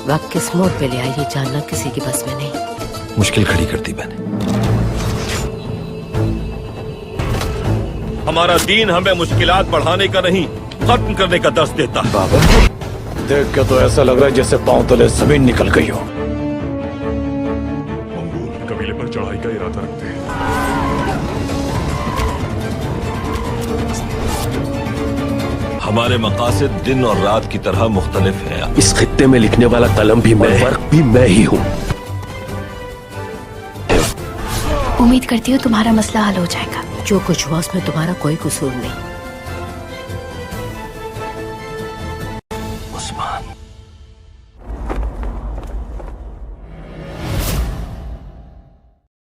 वक्त किस मोड़ पे ले आई ये जानना किसी की बस में नहीं। मुश्किल खड़ी कर दी मैंने। हमारा दीन हमें मुश्किलात बढ़ाने का नहीं, खत्म करने का दर्स देता है। बाबा देख के तो ऐसा लग रहा है जैसे पांव तले जमीन निकल गई हो। मंगोल कबीले पर चढ़ाई का इरादा रखते हैं। हमारे मकासद दिन और रात की तरह मुख्तलिफ है। इस खित्ते में लिखने वाला कलम भी मैं, फर्क भी मैं ही हूँ। उम्मीद करती हूँ तुम्हारा मसला हल हो जाएगा। जो कुछ हुआ उसमें तुम्हारा कोई कसूर नहीं।